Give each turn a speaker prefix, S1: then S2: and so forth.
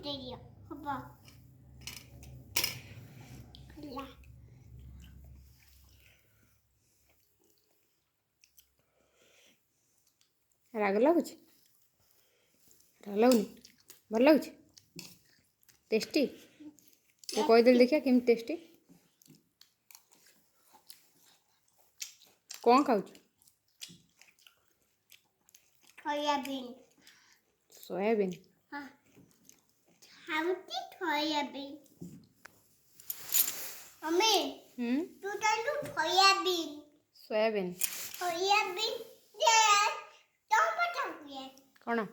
S1: फुटे दियो हबा ला
S2: राग लगुच राग लगुनि भल लगुच टेस्टी तो कहीदेली देखिए केम टेस्टी कौन खाऊ
S1: सोयाबीन
S2: सोयाबीन
S1: हाँ खाऊती सोयाबीन मम्मी तू तो सोयाबीन
S2: सोयाबीन
S1: सोयाबीन ये तो पता है
S2: कौन